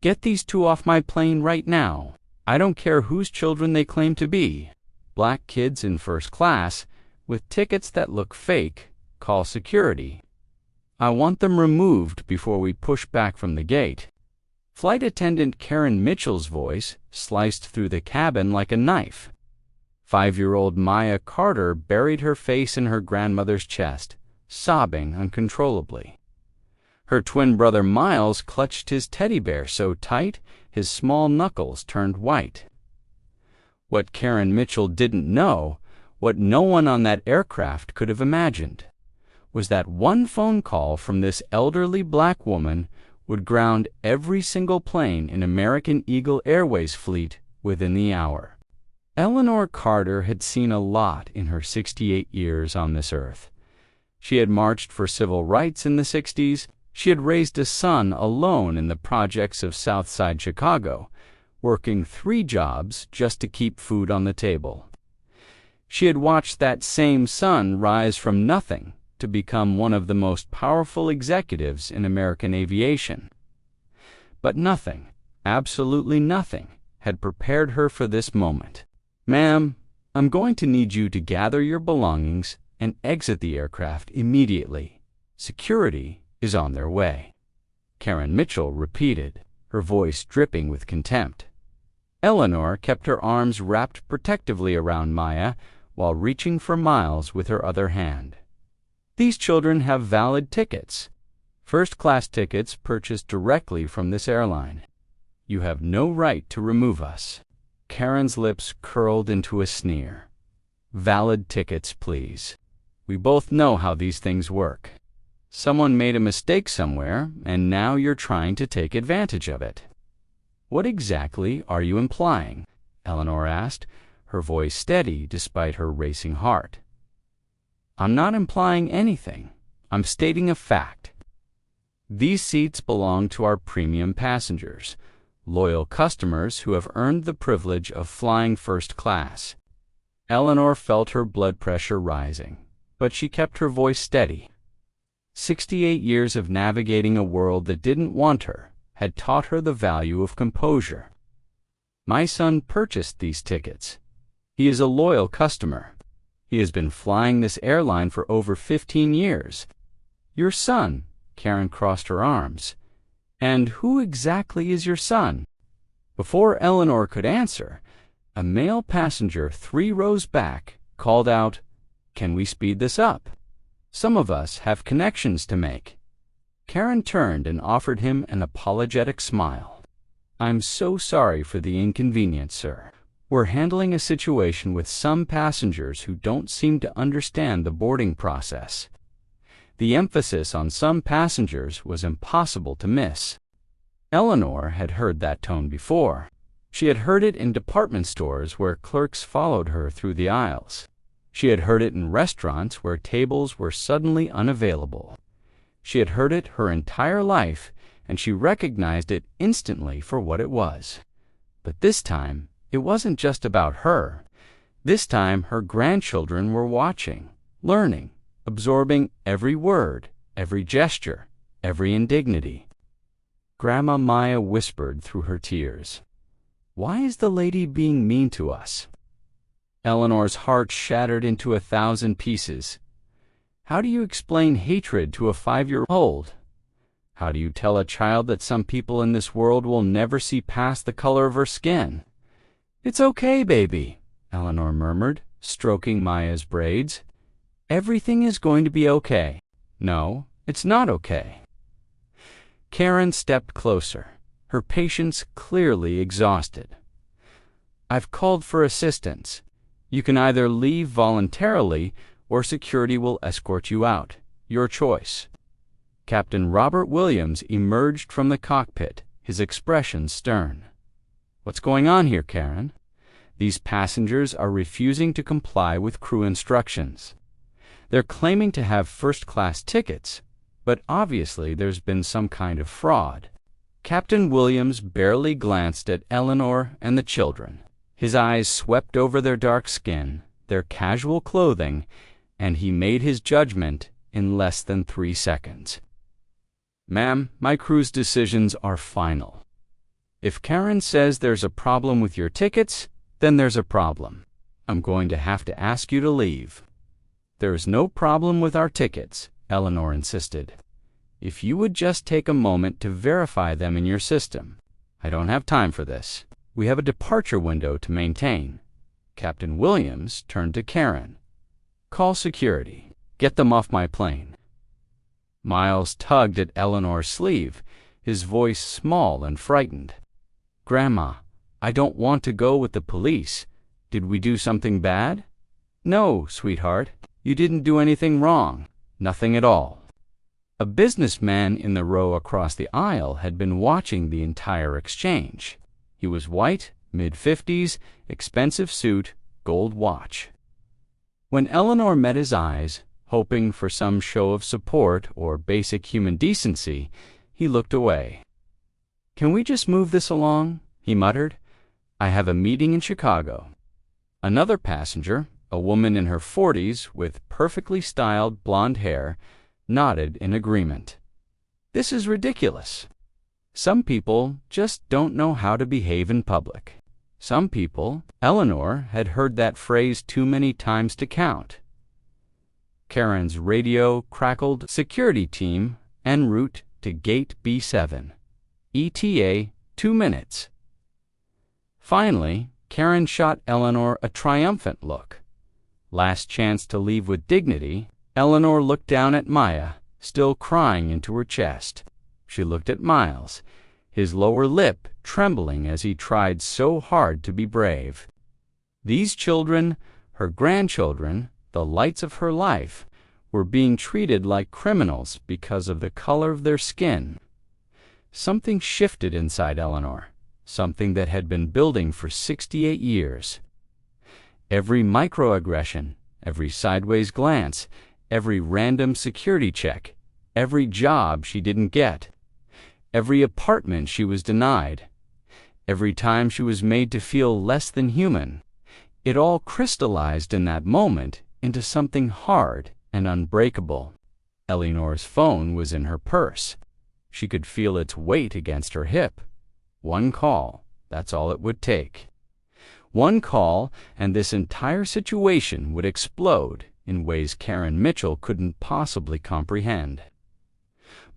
Get these two off my plane right now. I don't care whose children they claim to be. Black kids in first class with tickets that look fake. Call security. I want them removed before we push back from the gate." Flight attendant Karen Mitchell's voice sliced through the cabin like a knife. 5-year-old Maya Carter buried her face in her grandmother's chest, sobbing uncontrollably. Her twin brother Miles clutched his teddy bear so tight his small knuckles turned white. What Karen Mitchell didn't know, what no one on that aircraft could have imagined, was that one phone call from this elderly black woman would ground every single plane in American Eagle Airways fleet within the hour. Eleanor Carter had seen a lot in her 68 years on this earth. She had marched for civil rights in the 60s. She had raised a son alone in the projects of Southside Chicago, working 3 jobs just to keep food on the table. She had watched that same son rise from nothing to become one of the most powerful executives in American aviation. But nothing, absolutely nothing, had prepared her for this moment. "Ma'am, I'm going to need you to gather your belongings and exit the aircraft immediately. Security is on their way," Karen Mitchell repeated, her voice dripping with contempt. Eleanor kept her arms wrapped protectively around Maya while reaching for Miles with her other hand. "These children have valid tickets, first-class tickets purchased directly from this airline. You have no right to remove us." Karen's lips curled into a sneer. "Valid tickets, please. We both know how these things work. Someone made a mistake somewhere, and now you're trying to take advantage of it." "What exactly are you implying?" Eleanor asked, her voice steady despite her racing heart. "I'm not implying anything. I'm stating a fact. These seats belong to our premium passengers, loyal customers who have earned the privilege of flying first class." Eleanor felt her blood pressure rising, but she kept her voice steady. 68 years of navigating a world that didn't want her had taught her the value of composure. "My son purchased these tickets. He is a loyal customer. He has been flying this airline for over 15 years. Your son," Karen crossed her arms. "And who exactly is your son?" Before Eleanor could answer, a male passenger 3 rows back called out, "Can we speed this up? Some of us have connections to make." Karen turned and offered him an apologetic smile. "I'm so sorry for the inconvenience, sir. We're handling a situation with some passengers who don't seem to understand the boarding process." The emphasis on some passengers was impossible to miss. Eleanor had heard that tone before. She had heard it in department stores where clerks followed her through the aisles. She had heard it in restaurants where tables were suddenly unavailable. She had heard it her entire life, and she recognized it instantly for what it was. But this time, it wasn't just about her. This time, her grandchildren were watching, learning, absorbing every word, every gesture, every indignity. Grandma Maya whispered through her tears, "Why is the lady being mean to us?" Eleanor's heart shattered into 1,000 pieces. How do you explain hatred to a 5-year-old? How do you tell a child that some people in this world will never see past the color of her skin? "It's okay, baby," Eleanor murmured, stroking Maya's braids. "Everything is going to be okay." "No, it's not okay." Karen stepped closer, her patience clearly exhausted. "I've called for assistance. You can either leave voluntarily or security will escort you out. Your choice." Captain Robert Williams emerged from the cockpit, his expression stern. "What's going on here, Karen? These passengers are refusing to comply with crew instructions. They're claiming to have first-class tickets, but obviously there's been some kind of fraud." Captain Williams barely glanced at Eleanor and the children. His eyes swept over their dark skin, their casual clothing, and he made his judgment in less than 3 seconds. "Ma'am, my crew's decisions are final. If Karen says there's a problem with your tickets, then there's a problem. I'm going to have to ask you to leave. There's no problem with our tickets, Eleanor insisted. If you would just take a moment to verify them in your system. I don't have time for this. We have a departure window to maintain. Captain Williams turned to Karen. Call security. Get them off my plane. Miles tugged at Eleanor's sleeve, his voice small and frightened. Grandma, I don't want to go with the police. Did we do something bad? No, sweetheart. You didn't do anything wrong. Nothing at all. A businessman in the row across the aisle had been watching the entire exchange. He was white, mid-50s, expensive suit, gold watch. When Eleanor met his eyes, hoping for some show of support or basic human decency, he looked away. Can we just move this along? He muttered. I have a meeting in Chicago. Another passenger, a woman in her 40s with perfectly styled blonde hair, nodded in agreement. This is ridiculous. Some people just don't know how to behave in public. Some people, Eleanor had heard that phrase too many times to count. Karen's radio crackled security team en route to gate B7. ETA 2 minutes. Finally, Karen shot Eleanor a triumphant look. Last chance to leave with dignity, Eleanor looked down at Maya, still crying into her chest. She looked at Miles, his lower lip trembling as he tried so hard to be brave. These children, her grandchildren, the lights of her life, were being treated like criminals because of the color of their skin. Something shifted inside Eleanor, something that had been building for 68 years. Every microaggression, every sideways glance, every random security check, every job she didn't get, every apartment she was denied, every time she was made to feel less than human, it all crystallized in that moment into something hard and unbreakable. Eleanor's phone was in her purse. She could feel its weight against her hip. One call, that's all it would take. One call, and this entire situation would explode in ways Karen Mitchell couldn't possibly comprehend.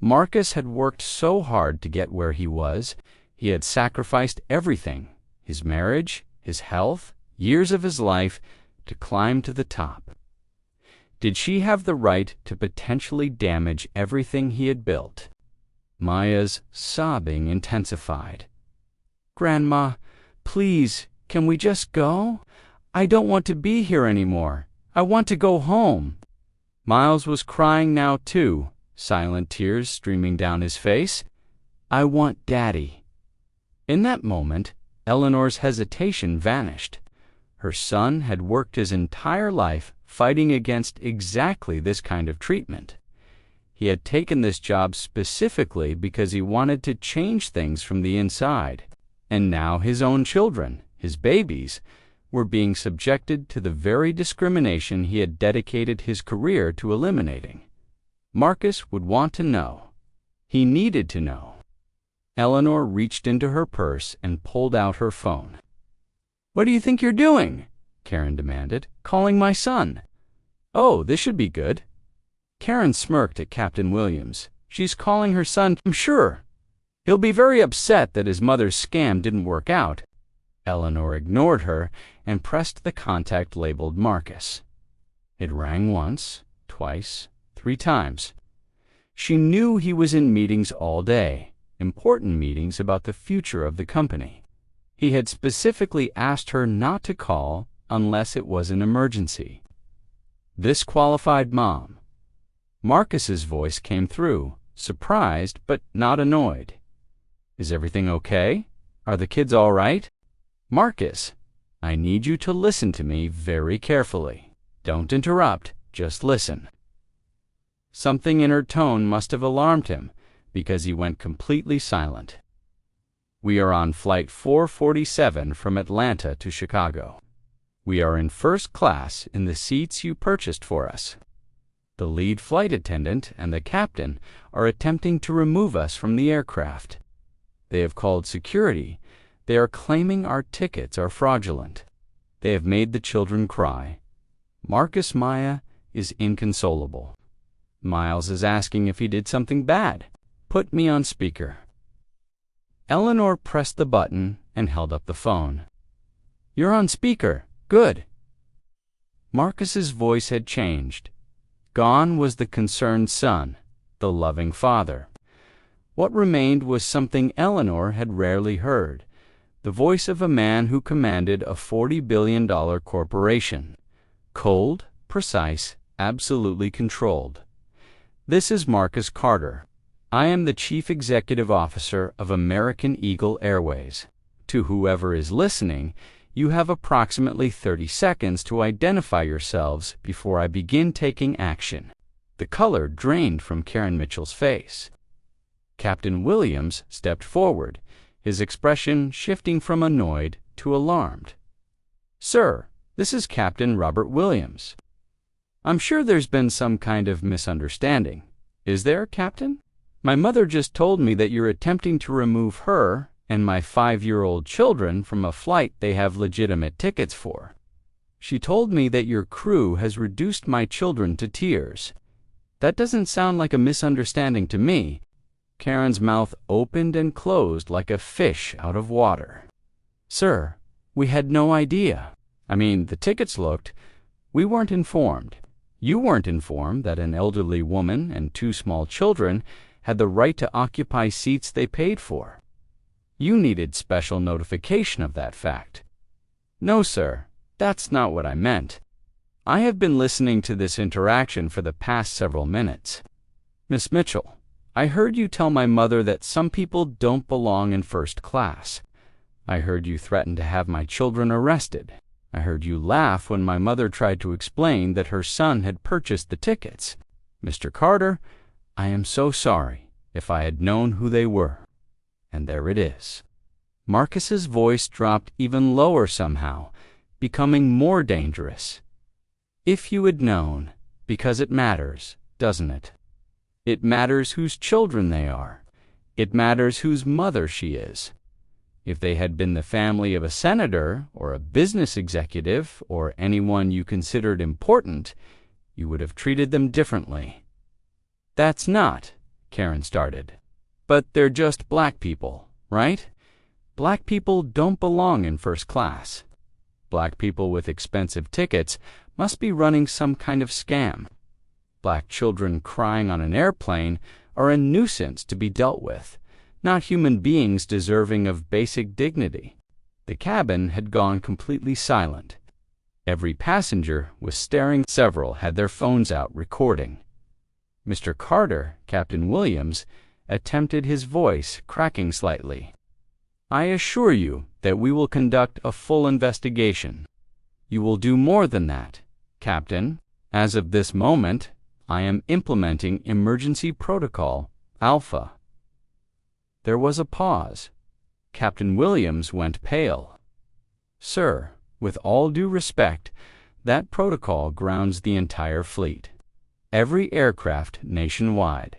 Marcus had worked so hard to get where he was. He had sacrificed everything, his marriage, his health, years of his life, to climb to the top. Did she have the right to potentially damage everything he had built? Maya's sobbing intensified. Grandma, please, can we just go? I don't want to be here anymore. I want to go home. Miles was crying now too, silent tears streaming down his face. I want Daddy. In that moment, Eleanor's hesitation vanished. Her son had worked his entire life fighting against exactly this kind of treatment. He had taken this job specifically because he wanted to change things from the inside. And now his own children, his babies, were being subjected to the very discrimination he had dedicated his career to eliminating. Marcus would want to know. He needed to know. Eleanor reached into her purse and pulled out her phone. What do you think you're doing? Karen demanded. Calling my son. Oh, this should be good. Karen smirked at Captain Williams. She's calling her son, I'm sure. He'll be very upset that his mother's scam didn't work out. Eleanor ignored her and pressed the contact labeled Marcus. It rang once, twice, 3 times. She knew he was in meetings all day, important meetings about the future of the company. He had specifically asked her not to call unless it was an emergency. This qualified mom. Marcus's voice came through, surprised but not annoyed. Is everything okay? Are the kids all right? Marcus, I need you to listen to me very carefully. Don't interrupt, just listen. Something in her tone must have alarmed him, because he went completely silent. We are on flight 447 from Atlanta to Chicago. We are in first class in the seats you purchased for us. The lead flight attendant and the captain are attempting to remove us from the aircraft. They have called security. They are claiming our tickets are fraudulent. They have made the children cry. Marcus Maya is inconsolable. Miles is asking if he did something bad. Put me on speaker. Eleanor pressed the button and held up the phone. You're on speaker. Good. Marcus's voice had changed. Gone was the concerned son, the loving father. What remained was something Eleanor had rarely heard, the voice of a man who commanded a $40 billion corporation. Cold, precise, absolutely controlled. This is Marcus Carter. I am the Chief Executive Officer of American Eagle Airways. To whoever is listening, you have approximately 30 seconds to identify yourselves before I begin taking action. The color drained from Karen Mitchell's face. Captain Williams stepped forward, his expression shifting from annoyed to alarmed. Sir, this is Captain Robert Williams. I'm sure there's been some kind of misunderstanding. Is there, Captain? My mother just told me that you're attempting to remove her and my 5-year-old children from a flight they have legitimate tickets for. She told me that your crew has reduced my children to tears. That doesn't sound like a misunderstanding to me. Karen's mouth opened and closed like a fish out of water. Sir, we had no idea. The tickets looked. We weren't informed. You weren't informed that an elderly woman and 2 small children had the right to occupy seats they paid for. You needed special notification of that fact. No, sir, that's not what I meant. I have been listening to this interaction for the past several minutes. Miss Mitchell, I heard you tell my mother that some people don't belong in first class. I heard you threaten to have my children arrested. I heard you laugh when my mother tried to explain that her son had purchased the tickets. Mr. Carter, I am so sorry if I had known who they were. And there it is. Marcus's voice dropped even lower somehow, becoming more dangerous. If you had known, because it matters, doesn't it? It matters whose children they are. It matters whose mother she is. If they had been the family of a senator or a business executive or anyone you considered important, you would have treated them differently. That's not, Karen started. But they're just black people, right? Black people don't belong in first class. Black people with expensive tickets must be running some kind of scam. Black children crying on an airplane are a nuisance to be dealt with, not human beings deserving of basic dignity. The cabin had gone completely silent. Every passenger was staring. Several had their phones out recording. Mr. Carter, Captain Williams, attempted his voice, cracking slightly. I assure you that we will conduct a full investigation. You will do more than that, Captain. As of this moment, I am implementing Emergency Protocol Alpha. There was a pause. Captain Williams went pale. Sir, with all due respect, that protocol grounds the entire fleet. Every aircraft nationwide.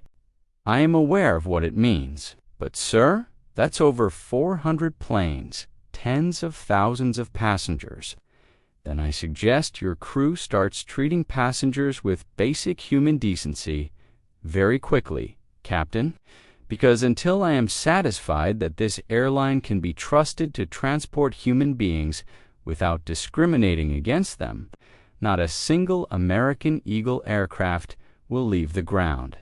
I am aware of what it means, but sir, that's over 400 planes, tens of thousands of passengers. Then I suggest your crew starts treating passengers with basic human decency very quickly, Captain, because until I am satisfied that this airline can be trusted to transport human beings without discriminating against them, not a single American Eagle aircraft will leave the ground.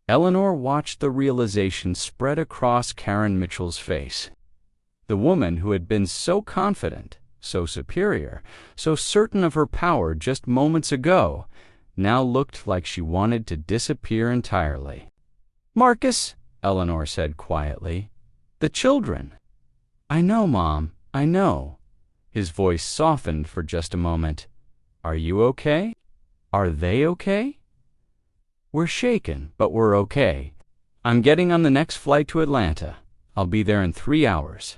Eleanor watched the realization spread across Karen Mitchell's face. The woman who had been so confident, so superior, so certain of her power just moments ago, now looked like she wanted to disappear entirely. Marcus, Eleanor said quietly, the children. I know, Mom, I know. His voice softened for just a moment. Are you okay? Are they okay? We're shaken, but we're okay. I'm getting on the next flight to Atlanta. I'll be there in 3 hours.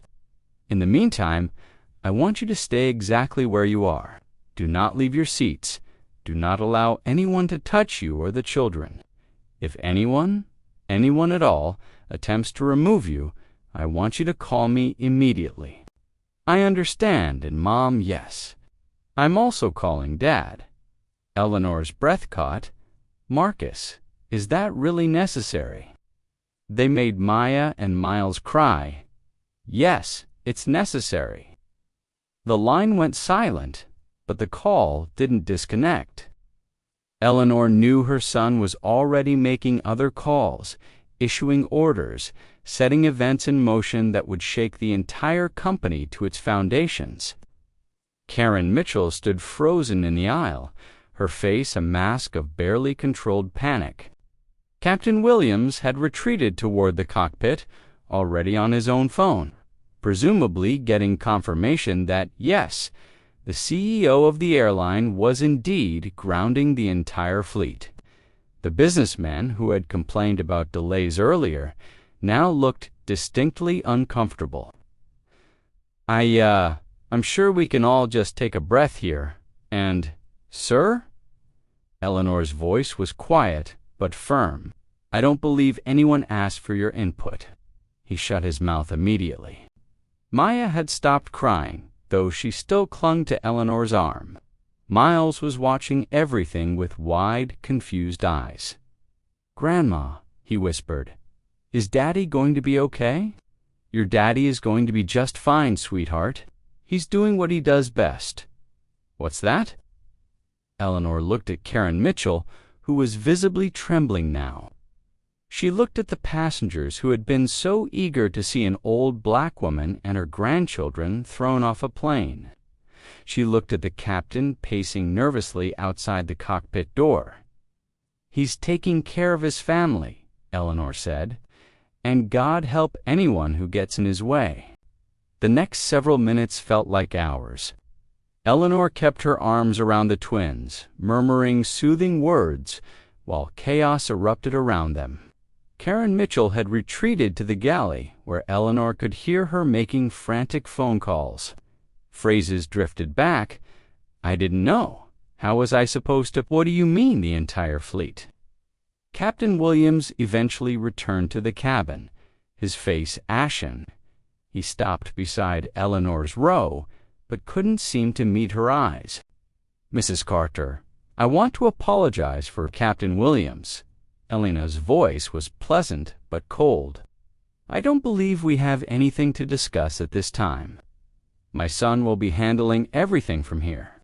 In the meantime, I want you to stay exactly where you are. Do not leave your seats. Do not allow anyone to touch you or the children. If anyone at all, attempts to remove you, I want you to call me immediately. I understand, and Mom, yes. I'm also calling Dad. Eleanor's breath caught. Marcus, is that really necessary? They made Maya and Miles cry. Yes, it's necessary. The line went silent, but the call didn't disconnect. Eleanor knew her son was already making other calls, issuing orders, setting events in motion that would shake the entire company to its foundations. Karen Mitchell stood frozen in the aisle, her face a mask of barely controlled panic. Captain Williams had retreated toward the cockpit, already on his own phone, presumably getting confirmation that, yes, the CEO of the airline was indeed grounding the entire fleet. The businessman who had complained about delays earlier now looked distinctly uncomfortable. I'm sure we can all just take a breath here. And, sir? Eleanor's voice was quiet but firm. I don't believe anyone asked for your input. He shut his mouth immediately. Maya had stopped crying, though she still clung to Eleanor's arm. Miles was watching everything with wide, confused eyes. Grandma, he whispered, is Daddy going to be okay? Your daddy is going to be just fine, sweetheart. He's doing what he does best. What's that? Eleanor looked at Karen Mitchell, who was visibly trembling now. She looked at the passengers who had been so eager to see an old black woman and her grandchildren thrown off a plane. She looked at the captain pacing nervously outside the cockpit door. He's taking care of his family, Eleanor said, and God help anyone who gets in his way. The next several minutes felt like hours. Eleanor kept her arms around the twins, murmuring soothing words, while chaos erupted around them. Karen Mitchell had retreated to the galley, where Eleanor could hear her making frantic phone calls. Phrases drifted back. I didn't know. How was I supposed to? What do you mean, the entire fleet? Captain Williams eventually returned to the cabin, his face ashen. He stopped beside Eleanor's row, but couldn't seem to meet her eyes. Mrs. Carter, I want to apologize for Captain Williams. Elena's voice was pleasant but cold. I don't believe we have anything to discuss at this time. My son will be handling everything from here.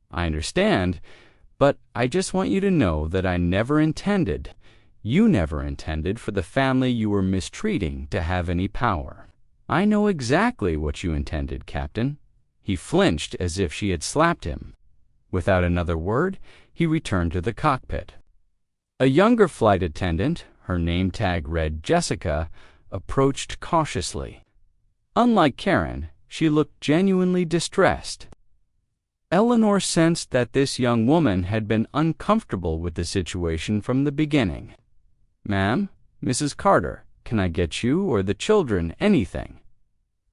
I understand, but I just want you to know that I never intended, you never intended for the family you were mistreating to have any power. I know exactly what you intended, Captain. He flinched as if she had slapped him. Without another word, he returned to the cockpit. A younger flight attendant, her name tag read Jessica, approached cautiously. Unlike Karen, she looked genuinely distressed. Eleanor sensed that this young woman had been uncomfortable with the situation from the beginning. Ma'am, Mrs. Carter, can I get you or the children anything?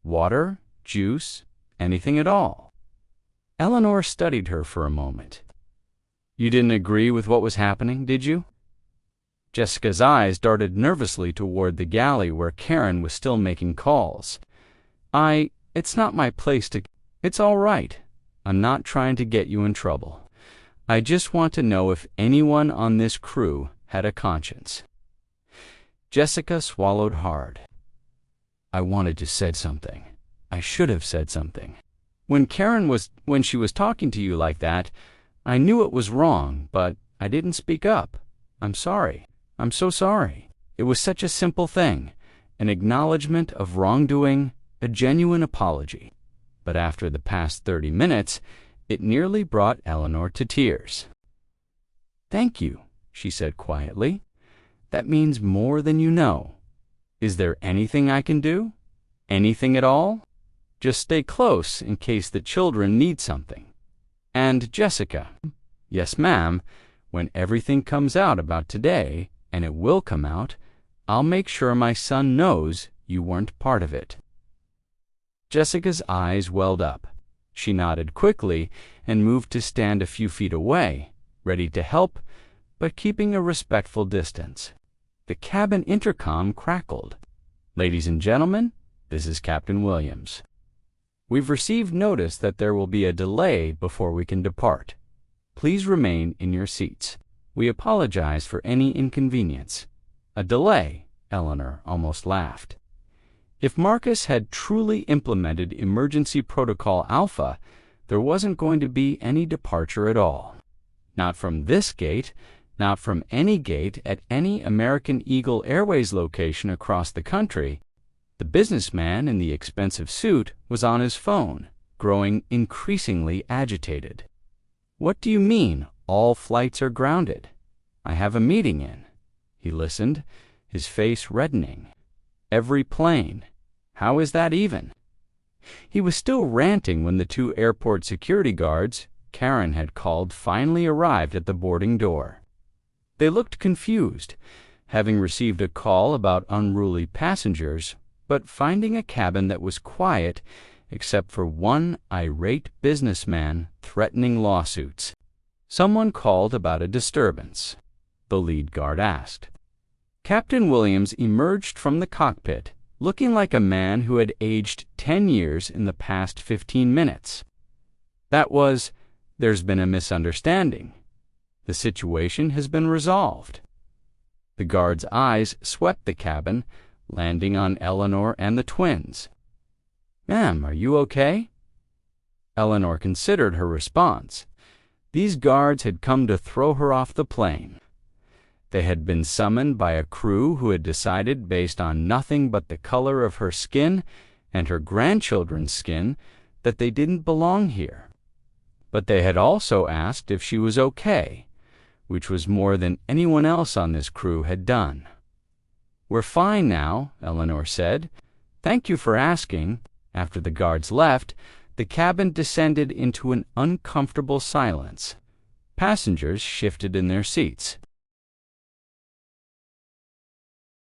Water, juice, anything at all? Eleanor studied her for a moment. You didn't agree with what was happening, did you? Jessica's eyes darted nervously toward the galley where Karen was still making calls. It's not my place to... It's all right. I'm not trying to get you in trouble. I just want to know if anyone on this crew had a conscience. Jessica swallowed hard. I wanted to say something. I should have said something. When she was talking to you like that, I knew it was wrong, but I didn't speak up. I'm sorry. I'm so sorry. It was such a simple thing, an acknowledgement of wrongdoing, a genuine apology. But after the past 30 minutes, it nearly brought Eleanor to tears. Thank you, she said quietly. That means more than you know. Is there anything I can do? Anything at all? Just stay close in case the children need something. And Jessica, yes, ma'am, when everything comes out about today, and it will come out, I'll make sure my son knows you weren't part of it. Jessica's eyes welled up. She nodded quickly and moved to stand a few feet away, ready to help, but keeping a respectful distance. The cabin intercom crackled. Ladies and gentlemen, This is Captain Williams. We've received notice that there will be a delay before we can depart. Please remain in your seats. We apologize for any inconvenience." A delay, Eleanor almost laughed. If Marcus had truly implemented Emergency Protocol Alpha, there wasn't going to be any departure at all. Not from this gate, not from any gate at any American Eagle Airways location across the country. The businessman in the expensive suit was on his phone, growing increasingly agitated. "What do you mean, all flights are grounded? I have a meeting in." He listened, his face reddening. "Every plane. How is that even?" He was still ranting when the 2 airport security guards Karen had called finally arrived at the boarding door. They looked confused, having received a call about unruly passengers, but finding a cabin that was quiet except for one irate businessman threatening lawsuits. Someone called about a disturbance. The lead guard asked. Captain Williams emerged from the cockpit, looking like a man who had aged 10 years in the past 15 minutes. That was, "There's been a misunderstanding. The situation has been resolved." The guard's eyes swept the cabin, landing on Eleanor and the twins. "Ma'am, are you okay?" Eleanor considered her response. These guards had come to throw her off the plane. They had been summoned by a crew who had decided, based on nothing but the color of her skin and her grandchildren's skin, that they didn't belong here. But they had also asked if she was okay, which was more than anyone else on this crew had done. "We're fine now," Eleanor said. "Thank you for asking." After the guards left, the cabin descended into an uncomfortable silence. Passengers shifted in their seats.